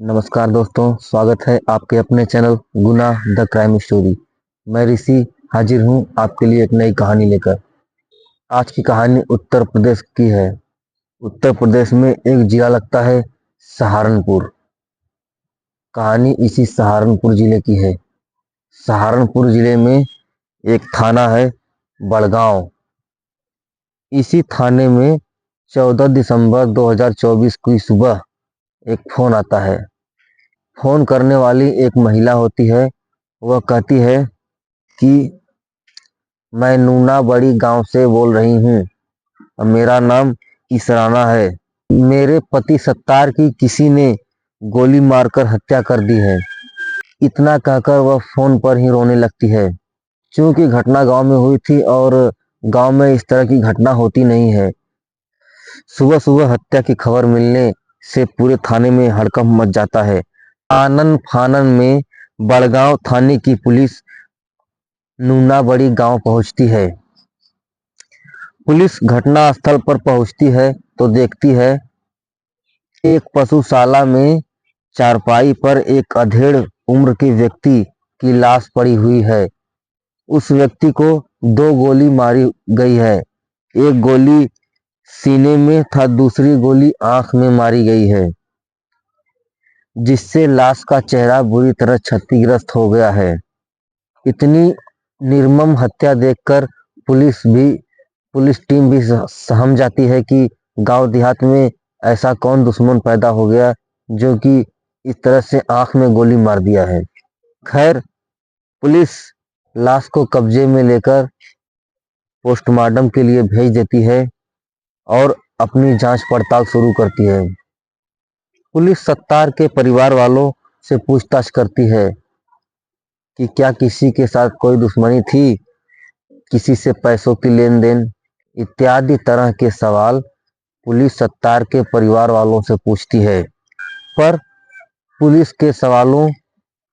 नमस्कार दोस्तों, स्वागत है आपके अपने चैनल गुनाह द क्राइम स्टोरी। मैं ऋषि हाजिर हूँ आपके लिए एक नई कहानी लेकर। आज की कहानी उत्तर प्रदेश की है। उत्तर प्रदेश में एक जिला लगता है सहारनपुर। कहानी इसी सहारनपुर जिले की है। सहारनपुर जिले में एक थाना है बड़गांव। इसी थाने में 14 दिसंबर 2024 की सुबह एक फोन आता है। फोन करने वाली एक महिला होती है। वह कहती है कि मैं नूना बड़ी गांव से बोल रही हूँ और मेरा नाम इसराना है। मेरे पति सत्तार की किसी ने गोली मारकर हत्या कर दी है। इतना कहकर वह फोन पर ही रोने लगती है। क्योंकि घटना गांव में हुई थी और गांव में इस तरह की घटना होती नहीं है। सुबह सुबह हत्या की खबर मिलने से पूरे थाने में हड़कंप मच जाता है। आनन फानन में बड़गांव थाने की पुलिस नूना बड़ी गांव पहुंचती है। पुलिस घटना स्थल पर पहुंचती है तो देखती है एक पशुशाला में चारपाई पर एक अधेड़ उम्र के व्यक्ति की लाश पड़ी हुई है। उस व्यक्ति को 2 गोली मारी गई है। एक गोली सीने में था, दूसरी गोली आंख में मारी गई है, जिससे लाश का चेहरा बुरी तरह क्षतिग्रस्त हो गया है। इतनी निर्मम हत्या देखकर पुलिस टीम भी सहम जाती है कि गांव देहात में ऐसा कौन दुश्मन पैदा हो गया जो कि इस तरह से आंख में गोली मार दिया है। खैर, पुलिस लाश को कब्जे में लेकर पोस्टमार्टम के लिए भेज देती है और अपनी जांच पड़ताल शुरू करती है। पुलिस सत्तार के परिवार वालों से पूछताछ करती है कि क्या किसी के साथ कोई दुश्मनी थी, किसी से पैसों की लेन देन इत्यादि तरह के सवाल पुलिस सत्तार के परिवार वालों से पूछती है। पर पुलिस के सवालों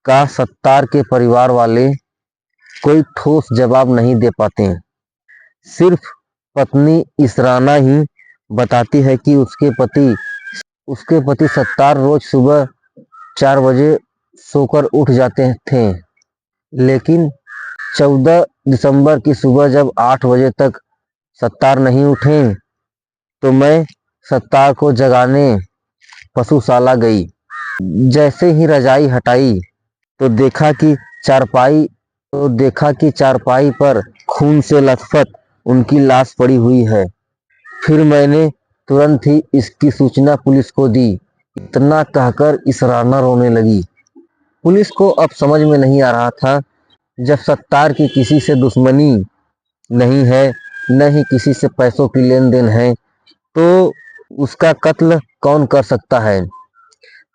का सत्तार के परिवार वाले कोई ठोस जवाब नहीं दे पाते। सिर्फ पत्नी इसराना ही बताती है कि उसके पति सत्तार रोज सुबह 4 बजे सोकर उठ जाते थे, लेकिन 14 दिसंबर की सुबह जब 8 बजे तक सत्तार नहीं उठे तो मैं सत्तार को जगाने पशुशाला गई। जैसे ही रजाई हटाई तो देखा कि चारपाई पर खून से लथपथ उनकी लाश पड़ी हुई है। फिर मैंने तुरंत ही इसकी सूचना पुलिस को दी। इतना कहकर इसराना रोने लगी। पुलिस को अब समझ में नहीं आ रहा था, जब सत्तार की किसी से दुश्मनी नहीं है, न ही किसी से पैसों की लेन देन है, तो उसका कत्ल कौन कर सकता है।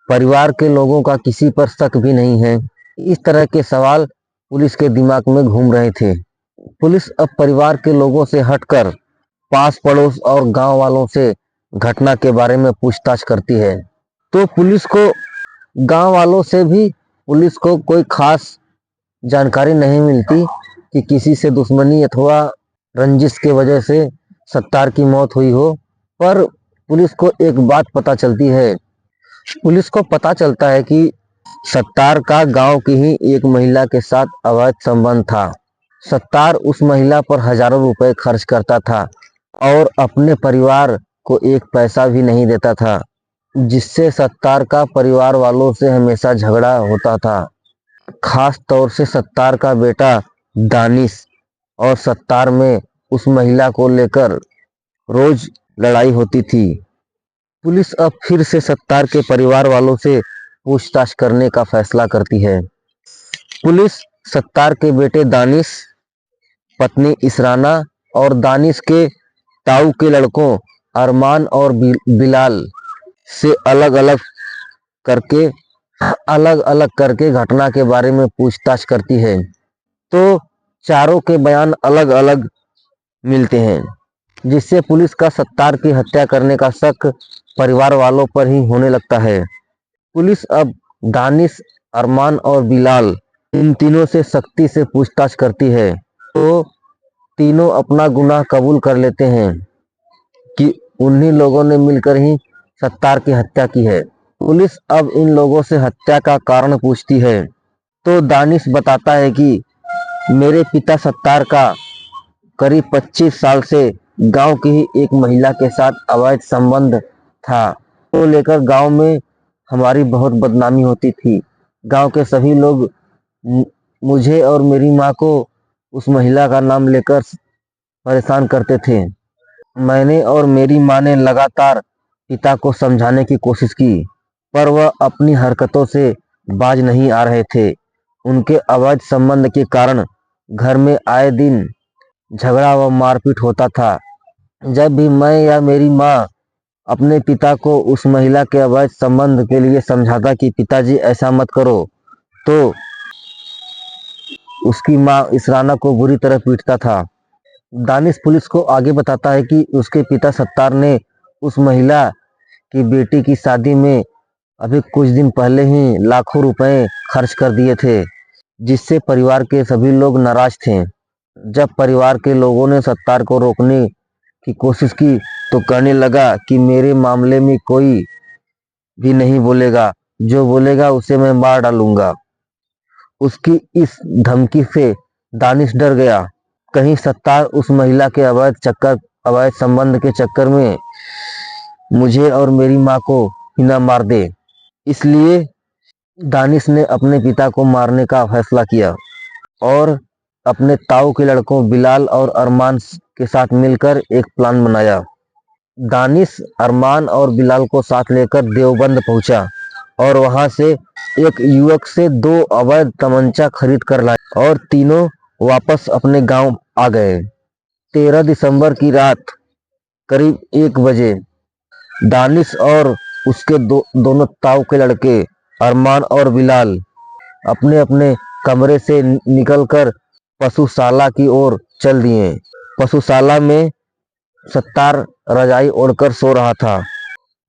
परिवार के लोगों का किसी पर शक भी नहीं है। इस तरह के सवाल पुलिस के दिमाग में घूम रहे थे। पुलिस अब परिवार के लोगों से हटकर पास पड़ोस और गांव वालों से घटना के बारे में पूछताछ करती है। तो गांव वालों से भी पुलिस को कोई खास जानकारी नहीं मिलती कि किसी से दुश्मनी अथवा रंजिश के वजह से सत्तार की मौत हुई हो। पर पुलिस को एक बात पता चलती है। पुलिस को पता चलता है कि सत्तार का गांव की ही एक महिला के साथ अवैध संबंध था। सत्तार उस महिला पर हजारों रुपए खर्च करता था और अपने परिवार को एक पैसा भी नहीं देता था, जिससे सत्तार का परिवार वालों से हमेशा झगड़ा होता था। खास तौर से सत्तार का बेटा दानिश और सत्तार में उस महिला को लेकर रोज लड़ाई होती थी। पुलिस अब फिर से सत्तार के परिवार वालों से पूछताछ करने का फैसला करती है। पुलिस सत्तार के बेटे दानिश, पत्नी इसराना और दानिश के ताऊ के लड़कों अरमान और बिलाल से अलग अलग करके घटना के बारे में पूछताछ करती है। तो चारों के बयान अलग अलग मिलते हैं, जिससे पुलिस का सत्तार की हत्या करने का शक परिवार वालों पर ही होने लगता है। पुलिस अब दानिश, अरमान और बिलाल इन तीनों से सख्ती से पूछताछ करती है। तो तीनों अपना गुनाह कबूल कर लेते हैं कि उन्हीं लोगों ने मिलकर ही सत्तार की हत्या की है। पुलिस अब इन लोगों से हत्या का कारण पूछती है तो दानिश बताता है कि मेरे पिता सत्तार का करीब 25 साल से गांव की ही एक महिला के साथ अवैध संबंध था। तो लेकर गांव में हमारी बहुत बदनामी होती थी। गांव के सभी लोग मुझे और मेरी माँ को उस महिला का नाम लेकर परेशान करते थे। मैंने और मेरी माँ ने लगातार पिता को समझाने की कोशिश की, पर वह अपनी हरकतों से बाज नहीं आ रहे थे। उनके अवैध संबंध के कारण घर में आए दिन झगड़ा व मारपीट होता था। जब भी मैं या मेरी माँ अपने पिता को उस महिला के अवैध संबंध के लिए समझाता कि पिताजी ऐसा मत करो, तो उसकी माँ इसराना को बुरी तरह पीटता था। दानिश पुलिस को आगे बताता है कि उसके पिता सत्तार ने उस महिला की बेटी की शादी में अभी कुछ दिन पहले ही लाखों रुपए खर्च कर दिए थे, जिससे परिवार के सभी लोग नाराज थे। जब परिवार के लोगों ने सत्तार को रोकने की कोशिश की तो कहने लगा कि मेरे मामले में कोई भी नहीं बोलेगा, जो बोलेगा उसे मैं मार डालूंगा। उसकी इस धमकी से दानिश डर गया, कहीं सत्तार उस महिला के अवैध संबंध के चक्कर में मुझे और मेरी माँ को ही न मार दे। इसलिए दानिश ने अपने पिता को मारने का फैसला किया और अपने ताऊ के लड़कों बिलाल और अरमान के साथ मिलकर एक प्लान बनाया। दानिश अरमान और बिलाल को साथ लेकर देवबंद पहुंचा और वहां से एक युवक से 2 अवैध तमंचा खरीद कर लाए और तीनों वापस अपने गांव आ गए। 13 दिसंबर की रात करीब 1 बजे दानिश और उसके दोनों ताऊ के लड़के अरमान और बिलाल अपने अपने कमरे से निकलकर पशुशाला की ओर चल दिए। पशुशाला में सत्तार रजाई ओढ़कर सो रहा था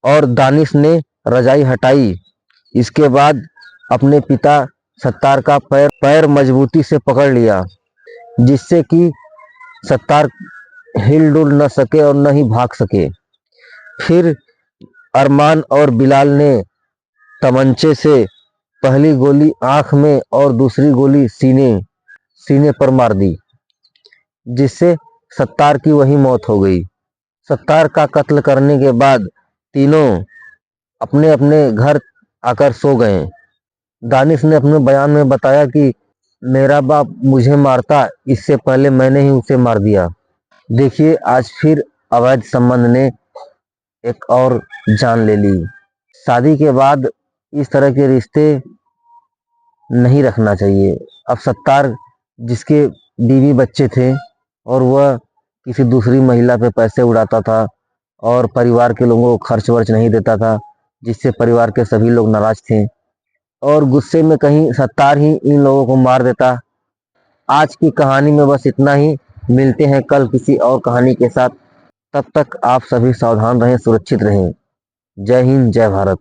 और दानिश ने रजाई हटाई। इसके बाद अपने पिता सत्तार का पैर मजबूती से पकड़ लिया, जिससे कि सत्तार हिल डुल न सके और न ही भाग सके। फिर अरमान और बिलाल ने तमंचे से पहली गोली आंख में और दूसरी गोली सीने पर मार दी, जिससे सत्तार की वही मौत हो गई। सत्तार का कत्ल करने के बाद तीनों अपने अपने घर आकर सो गए। दानिश ने अपने बयान में बताया कि मेरा बाप मुझे मारता, इससे पहले मैंने ही उसे मार दिया। देखिए, आज फिर अवैध संबंध ने एक और जान ले ली। शादी के बाद इस तरह के रिश्ते नहीं रखना चाहिए। अब सत्तार, जिसके बीवी बच्चे थे और वह किसी दूसरी महिला पे पैसे उड़ाता था और परिवार के लोगों को खर्च वर्च नहीं देता था, जिससे परिवार के सभी लोग नाराज थे और गुस्से में कहीं सत्तार ही इन लोगों को मार देता। आज की कहानी में बस इतना ही। मिलते हैं कल किसी और कहानी के साथ। तब तक आप सभी सावधान रहें, सुरक्षित रहें। जय हिंद, जय भारत।